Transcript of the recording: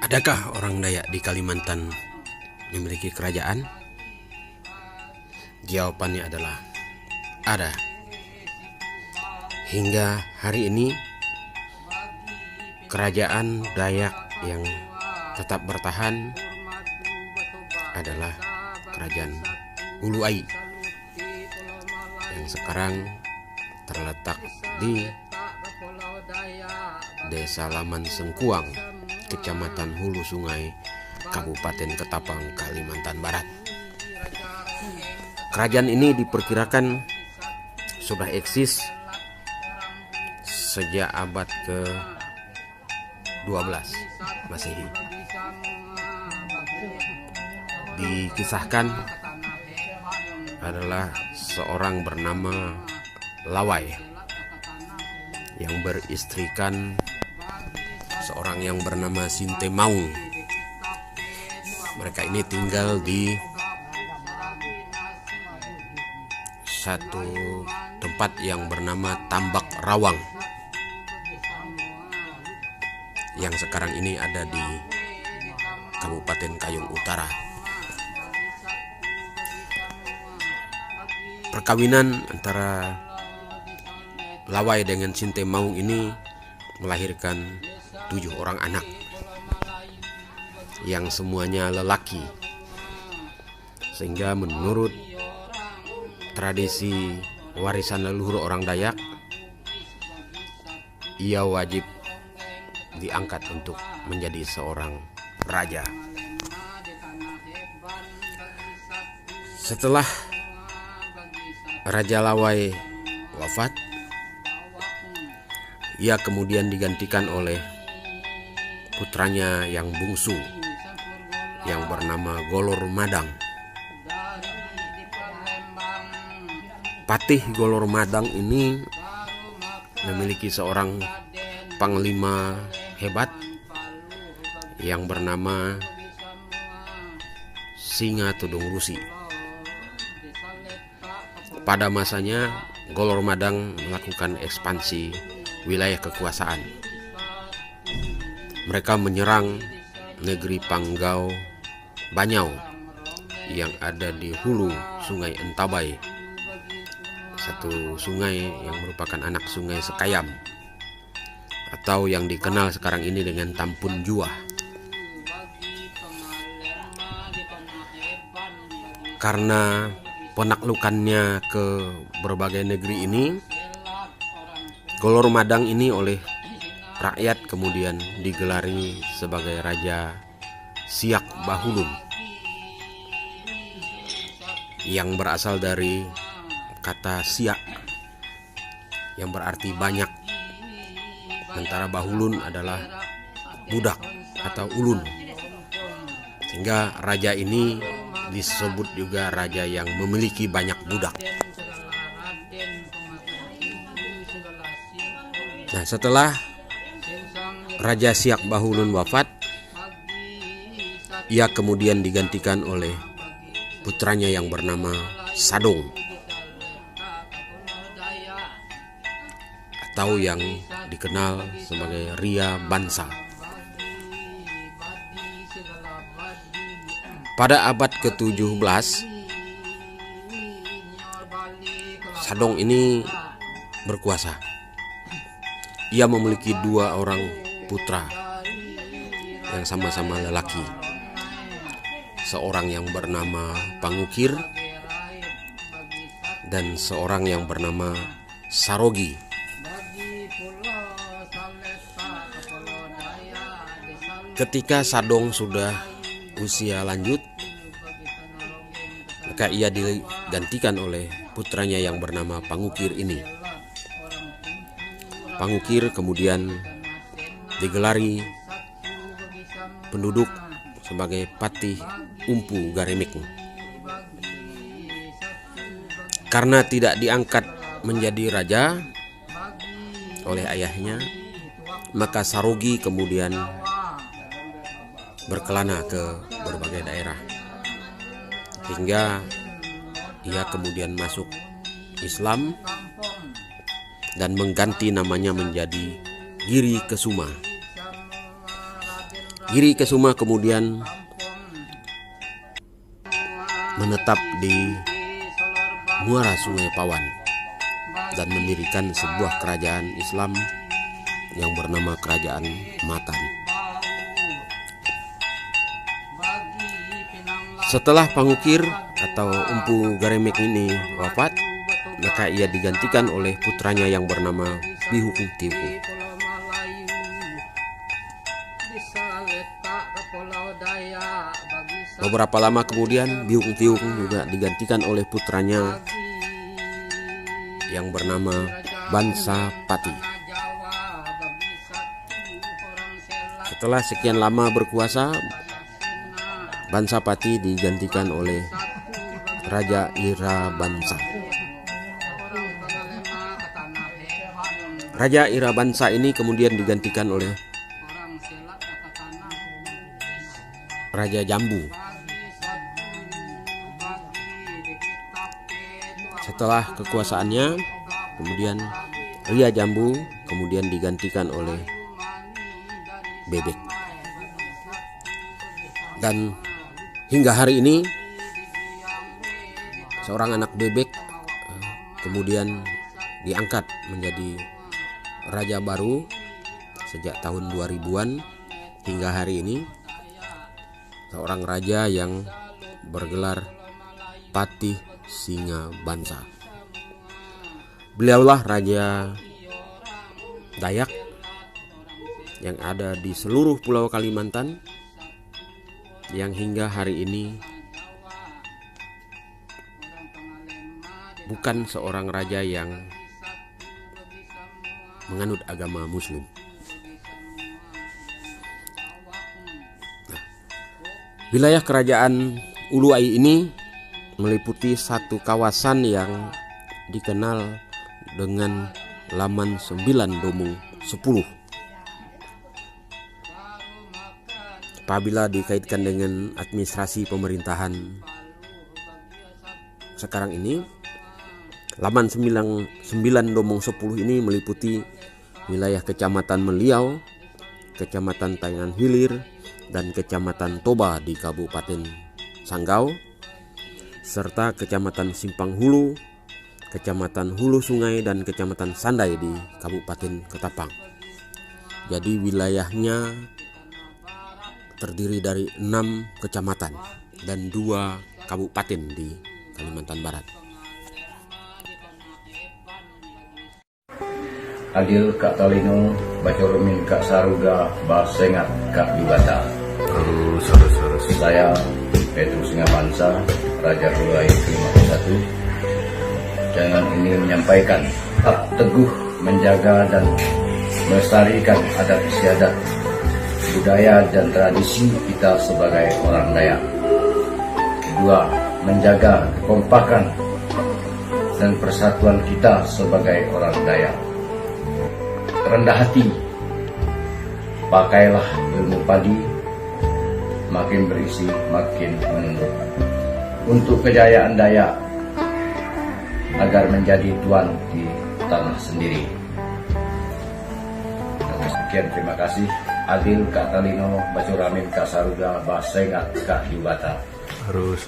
Adakah orang Dayak di Kalimantan memiliki kerajaan? Jawabannya adalah ada. Hingga hari ini kerajaan Dayak yang tetap bertahan adalah kerajaan Uluai yang sekarang terletak di Desa Laman Sengkuang, Kecamatan Hulu Sungai, Kabupaten Ketapang, Kalimantan Barat. Kerajaan ini diperkirakan sudah eksis sejak abad ke-12 Masehi. Dikisahkan adalah seorang bernama Lawai yang beristrikan seorang yang bernama Sinte Maung. Mereka ini tinggal di satu tempat yang bernama Tambak Rawang yang sekarang ini ada di Kabupaten Kayong Utara. Perkawinan antara Lawai dengan Sinte Maung ini melahirkan 7 orang anak yang semuanya lelaki, sehingga menurut tradisi warisan leluhur orang Dayak, ia wajib diangkat untuk menjadi seorang raja. Setelah Raja Lawai wafat, ia kemudian digantikan oleh putranya yang bungsu yang bernama Golor Madang. Patih Golor Madang ini memiliki seorang panglima hebat yang bernama Singa Tudung Rusi. Pada masanya Golor Madang melakukan ekspansi wilayah kekuasaan. Mereka menyerang negeri Panggau Banyau yang ada di hulu Sungai Entabai, satu sungai yang merupakan anak Sungai Sekayam atau yang dikenal sekarang ini dengan Tampun Juah. Karena penaklukannya ke berbagai negeri ini, Golor Madang ini oleh rakyat kemudian digelari sebagai Raja Siak Bahulun, yang berasal dari kata siak yang berarti banyak, sementara Bahulun adalah budak atau ulun, sehingga raja ini disebut juga raja yang memiliki banyak budak. Nah, setelah Raja Siak Bahulun wafat, ia kemudian digantikan oleh putranya yang bernama Sadong, atau yang dikenal sebagai Ria Bansa. Pada abad ke-17, Sadong ini berkuasa. Ia memiliki 2 orang putra yang sama-sama lelaki. Seorang yang bernama Pangukir dan seorang yang bernama Sarogi. Ketika Sadong sudah usia lanjut, maka ia digantikan oleh putranya yang bernama Pangukir ini. Pangukir kemudian digelari penduduk sebagai Patih Umpu Garemik. Karena tidak diangkat menjadi raja oleh ayahnya, maka Sarogi kemudian berkelana ke berbagai daerah, hingga ia kemudian masuk Islam dan mengganti namanya menjadi Giri Kesuma. Giri Kesuma kemudian menetap di muara Sungai Pawan dan mendirikan sebuah kerajaan Islam yang bernama Kerajaan Matan. Setelah Pangukir atau Empu Garemek ini wafat, maka ia digantikan oleh putranya yang bernama Bihukung Tiuku. Beberapa lama kemudian Bihukung Tiuku juga digantikan oleh putranya yang bernama Bansa Pati. Setelah sekian lama berkuasa, Bansa Pati digantikan oleh Raja Ira Bansa. Raja Ira Bansa ini kemudian digantikan oleh Raja Jambu. Setelah kekuasaannya, kemudian Ria Jambu kemudian digantikan oleh Bebek. Dan hingga hari ini seorang anak Bebek kemudian diangkat menjadi raja baru sejak tahun 2000-an hingga hari ini, seorang raja yang bergelar Patih Singa Bansa. Beliaulah raja Dayak yang ada di seluruh pulau Kalimantan, yang hingga hari ini bukan seorang raja yang menganut agama Muslim. Wilayah kerajaan Uluwai ini meliputi satu kawasan yang dikenal dengan Laman 9 Domong 10. Apabila dikaitkan dengan administrasi pemerintahan sekarang ini, Laman 9 Domong 10 ini meliputi wilayah Kecamatan Meliau, Kecamatan Tayangan Hilir, dan Kecamatan Toba di Kabupaten Sanggau, serta Kecamatan Simpang Hulu, Kecamatan Hulu Sungai, dan Kecamatan Sandai di Kabupaten Ketapang. Jadi wilayahnya terdiri dari 6 kecamatan dan 2 kabupaten di Kalimantan Barat. Adil Kak Talino, Bacorumin Kak Saruga, Basengat Kak Yubata. Saya Petrus Singa Bansa, Raja Uluwai ke-51, dengan ini menyampaikan hak teguh menjaga dan melestarikan adat istiadat, budaya dan tradisi kita sebagai orang Dayak. Kedua, menjaga kekompakan dan persatuan kita sebagai orang Dayak. Rendah hati, pakailah ilmu padi, makin berisi makin menunduk, untuk kejayaan Dayak agar menjadi tuan di tanah sendiri. Sekian, terima kasih. Adil Kak Talino, Bacuramin Kak Saruga, Basengat Kak Yubata. Harus.